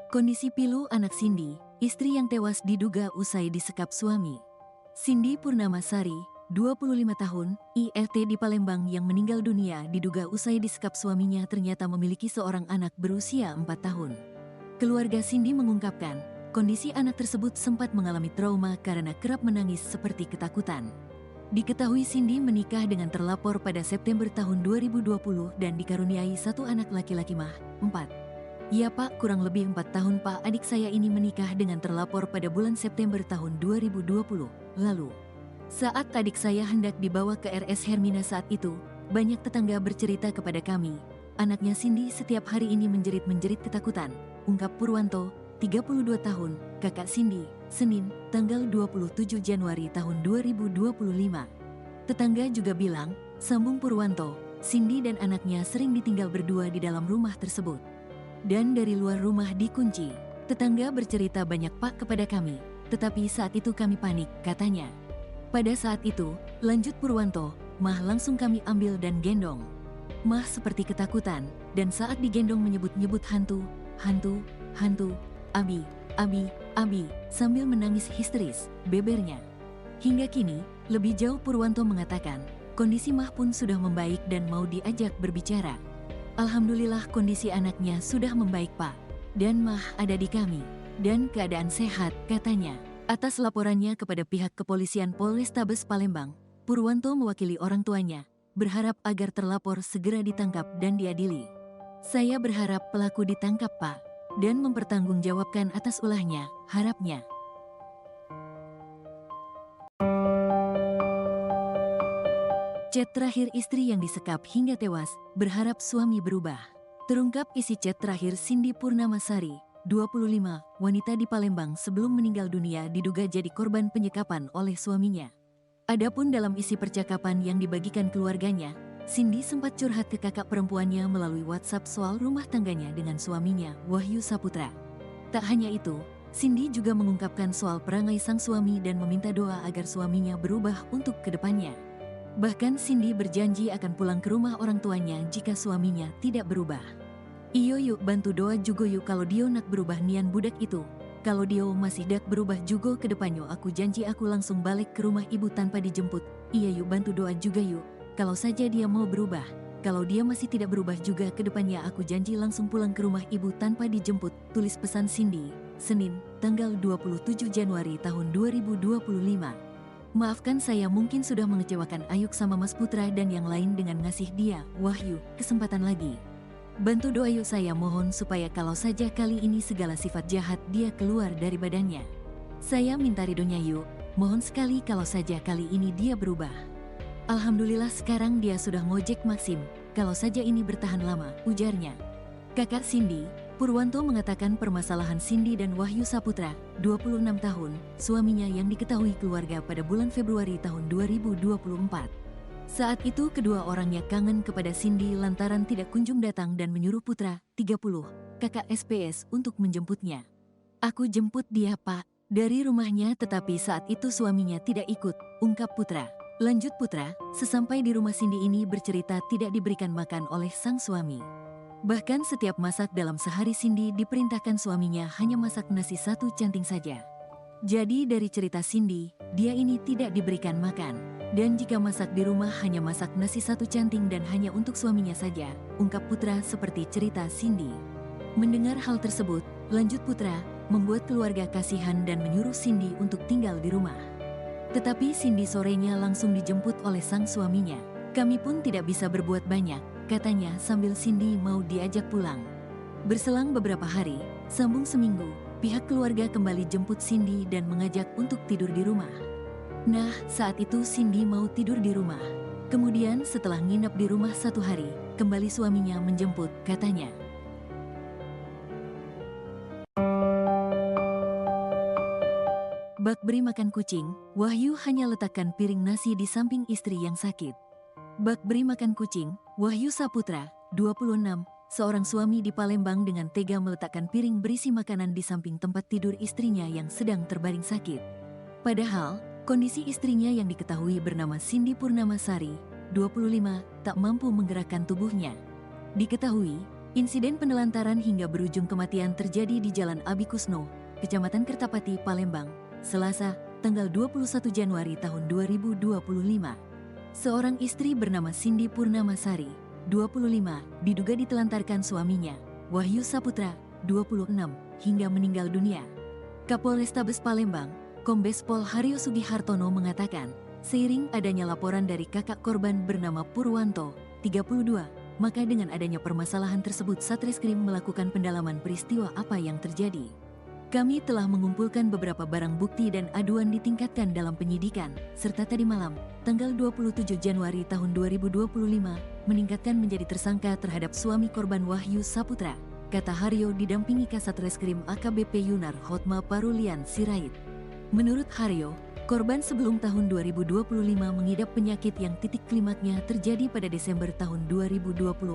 Kondisi pilu anak Cindy, istri yang tewas diduga usai disekap suami. Cindy Purnamasari, 25 tahun, ILT di Palembang yang meninggal dunia diduga usai disekap suaminya ternyata memiliki seorang anak berusia 4 tahun. Keluarga Cindy mengungkapkan, kondisi anak tersebut sempat mengalami trauma karena kerap menangis seperti ketakutan. Diketahui Cindy menikah dengan terlapor pada September tahun 2020 dan dikaruniai satu anak laki-laki 4. Ya Pak, kurang lebih 4 tahun Pak, adik saya ini menikah dengan terlapor pada bulan September tahun 2020 lalu. Saat adik saya hendak dibawa ke RS Hermina saat itu, banyak tetangga bercerita kepada kami, anaknya Cindy setiap hari ini menjerit-menjerit ketakutan, ungkap Purwanto, 32 tahun, kakak Cindy, Senin, tanggal 27 Januari tahun 2025. Tetangga juga bilang, sambung Purwanto, Cindy dan anaknya sering ditinggal berdua di dalam rumah tersebut. Dan dari luar rumah dikunci. Tetangga bercerita banyak Pak kepada kami, tetapi saat itu kami panik, katanya. Pada saat itu, lanjut Purwanto, Mah langsung kami ambil dan gendong. Mah seperti ketakutan, dan saat digendong menyebut-nyebut hantu, hantu, hantu, Abi, Abi, Abi, sambil menangis histeris, bebernya. Hingga kini, lebih jauh Purwanto mengatakan, kondisi Mah pun sudah membaik dan mau diajak berbicara. Alhamdulillah kondisi anaknya sudah membaik Pak, dan Mah ada di kami, dan keadaan sehat, katanya. Atas laporannya kepada pihak kepolisian Polrestabes Palembang, Purwanto mewakili orang tuanya, berharap agar terlapor segera ditangkap dan diadili. Saya berharap pelaku ditangkap Pak, dan mempertanggungjawabkan atas ulahnya, harapnya. Chat terakhir istri yang disekap hingga tewas, berharap suami berubah. Terungkap isi chat terakhir Cindy Purnamasari, 25, wanita di Palembang sebelum meninggal dunia diduga jadi korban penyekapan oleh suaminya. Adapun dalam isi percakapan yang dibagikan keluarganya, Cindy sempat curhat ke kakak perempuannya melalui WhatsApp soal rumah tangganya dengan suaminya, Wahyu Saputra. Tak hanya itu, Cindy juga mengungkapkan soal perangai sang suami dan meminta doa agar suaminya berubah untuk kedepannya. Bahkan Cindy berjanji akan pulang ke rumah orang tuanya jika suaminya tidak berubah. Iyo yuk bantu doa juga yuk kalau Dio nak berubah nian budak itu. Kalau Dio masih dak berubah juga ke depannya aku janji aku langsung balik ke rumah ibu tanpa dijemput. Iya yuk bantu doa juga yuk. Kalau saja dia mau berubah. Kalau dia masih tidak berubah juga ke depannya aku janji langsung pulang ke rumah ibu tanpa dijemput. Tulis pesan Cindy, Senin, tanggal 27 Januari tahun 2025. Maafkan saya mungkin sudah mengecewakan Ayuk sama Mas Putra dan yang lain dengan ngasih dia, Wahyu, kesempatan lagi. Bantu doa yuk saya mohon supaya kalau saja kali ini segala sifat jahat dia keluar dari badannya. Saya minta ridhonya yuk, mohon sekali kalau saja kali ini dia berubah. Alhamdulillah sekarang dia sudah ngojek Maxim, kalau saja ini bertahan lama, ujarnya. Kakak Cindy, Purwanto mengatakan permasalahan Cindy dan Wahyu Saputra, 26 tahun, suaminya yang diketahui keluarga pada bulan Februari tahun 2024. Saat itu kedua orangnya kangen kepada Cindy lantaran tidak kunjung datang dan menyuruh Putra, 30, kakak SPS untuk menjemputnya. Aku jemput dia Pak, dari rumahnya tetapi saat itu suaminya tidak ikut, ungkap Putra. Lanjut Putra, sesampai di rumah Cindy ini bercerita tidak diberikan makan oleh sang suami. Bahkan setiap masak dalam sehari Cindy diperintahkan suaminya hanya masak nasi satu canting saja. Jadi dari cerita Cindy, dia ini tidak diberikan makan. Dan jika masak di rumah hanya masak nasi satu canting dan hanya untuk suaminya saja, ungkap Putra seperti cerita Cindy. Mendengar hal tersebut, lanjut Putra, membuat keluarga kasihan dan menyuruh Cindy untuk tinggal di rumah. Tetapi Cindy sorenya langsung dijemput oleh sang suaminya. Kami pun tidak bisa berbuat banyak, katanya sambil Cindy mau diajak pulang. Berselang beberapa hari, sambung seminggu, pihak keluarga kembali jemput Cindy dan mengajak untuk tidur di rumah. Nah, saat itu Cindy mau tidur di rumah. Kemudian setelah nginap di rumah satu hari, kembali suaminya menjemput, katanya. Bak beri makan kucing, Wahyu hanya letakkan piring nasi di samping istri yang sakit. Bak beri makan kucing, Wahyu Saputra, 26, seorang suami di Palembang dengan tega meletakkan piring berisi makanan di samping tempat tidur istrinya yang sedang terbaring sakit. Padahal, kondisi istrinya yang diketahui bernama Cindy Purnamasari, 25, tak mampu menggerakkan tubuhnya. Diketahui, Insiden penelantaran hingga berujung kematian terjadi di Jalan Abi Kusno, Kecamatan Kertapati, Palembang, Selasa, tanggal 21 Januari tahun 2025. Seorang istri bernama Cindy Purnamasari, 25, diduga ditelantarkan suaminya, Wahyu Saputra, 26, hingga meninggal dunia. Kapolrestabes Palembang, Kombes Pol Haryo Sugihartono mengatakan, seiring adanya laporan dari kakak korban bernama Purwanto, 32, maka dengan adanya permasalahan tersebut Satreskrim melakukan pendalaman peristiwa apa yang terjadi. Kami telah mengumpulkan beberapa barang bukti dan aduan ditingkatkan dalam penyidikan, serta tadi malam, tanggal 27 Januari tahun 2025, meningkatkan menjadi tersangka terhadap suami korban Wahyu Saputra, kata Haryo didampingi Kasatreskrim AKBP Yunar Hotma Parulian Sirait. Menurut Haryo, korban sebelum tahun 2025 mengidap penyakit yang titik klimaknya terjadi pada Desember tahun 2024.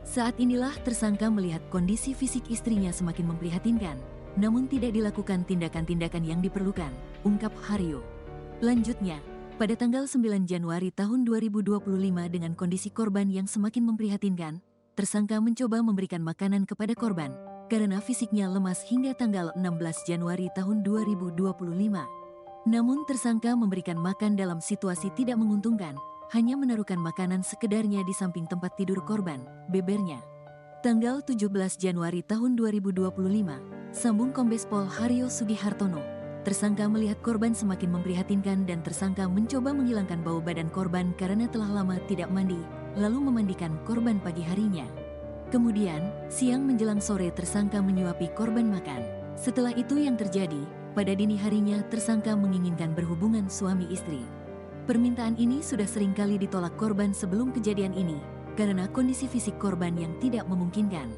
Saat inilah tersangka melihat kondisi fisik istrinya semakin memprihatinkan, namun tidak dilakukan tindakan-tindakan yang diperlukan, ungkap Haryo. Lanjutnya, pada tanggal 9 Januari tahun 2025 dengan kondisi korban yang semakin memprihatinkan, tersangka mencoba memberikan makanan kepada korban, karena fisiknya lemas hingga tanggal 16 Januari tahun 2025. Namun tersangka memberikan makan dalam situasi tidak menguntungkan, hanya menaruhkan makanan sekedarnya di samping tempat tidur korban, bebernya. Tanggal 17 Januari tahun 2025, sambung Kombes Pol Haryo Sugihartono, tersangka melihat korban semakin memprihatinkan dan tersangka mencoba menghilangkan bau badan korban karena telah lama tidak mandi, lalu memandikan korban pagi harinya. Kemudian, siang menjelang sore tersangka menyuapi korban makan. Setelah itu yang terjadi, pada dini harinya tersangka menginginkan berhubungan suami istri. Permintaan ini sudah sering kali ditolak korban sebelum kejadian ini, karena kondisi fisik korban yang tidak memungkinkan.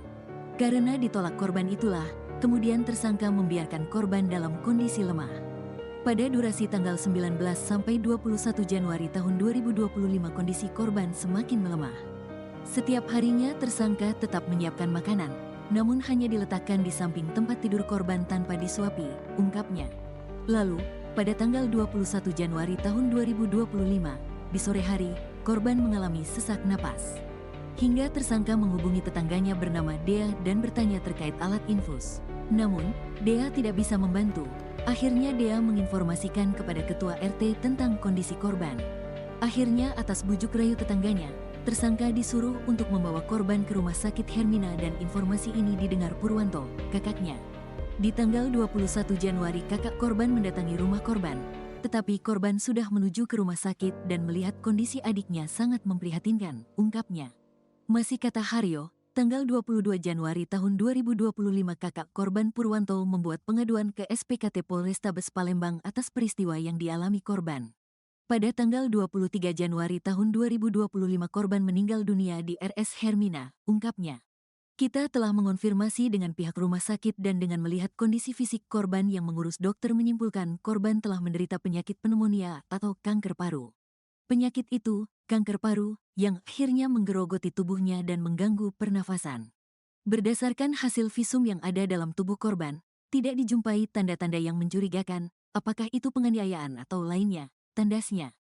Karena ditolak korban itulah, kemudian tersangka membiarkan korban dalam kondisi lemah. Pada durasi tanggal 19 sampai 21 Januari tahun 2025 kondisi korban semakin melemah. Setiap harinya tersangka tetap menyiapkan makanan, namun hanya diletakkan di samping tempat tidur korban tanpa disuapi, ungkapnya. Lalu, pada tanggal 21 Januari tahun 2025, di sore hari, korban mengalami sesak napas. Hingga tersangka menghubungi tetangganya bernama Dea dan bertanya terkait alat infus. Namun, Dea tidak bisa membantu. Akhirnya Dea menginformasikan kepada ketua RT tentang kondisi korban. Akhirnya atas bujuk rayu tetangganya, tersangka disuruh untuk membawa korban ke rumah sakit Hermina dan informasi ini didengar Purwanto, kakaknya. Di tanggal 21 Januari kakak korban mendatangi rumah korban, tetapi korban sudah menuju ke rumah sakit dan melihat kondisi adiknya sangat memprihatinkan, ungkapnya. Masih kata Haryo, tanggal 22 Januari tahun 2025 kakak korban Purwanto membuat pengaduan ke SPKT Polrestabes Palembang atas peristiwa yang dialami korban. Pada tanggal 23 Januari tahun 2025 korban meninggal dunia di RS Hermina, ungkapnya. Kita telah mengonfirmasi dengan pihak rumah sakit dan dengan melihat kondisi fisik korban yang mengurus dokter menyimpulkan korban telah menderita penyakit pneumonia atau kanker paru. Penyakit itu, kanker paru, yang akhirnya menggerogoti tubuhnya dan mengganggu pernafasan. Berdasarkan hasil visum yang ada dalam tubuh korban, tidak dijumpai tanda-tanda yang mencurigakan, apakah itu penganiayaan atau lainnya, tandasnya.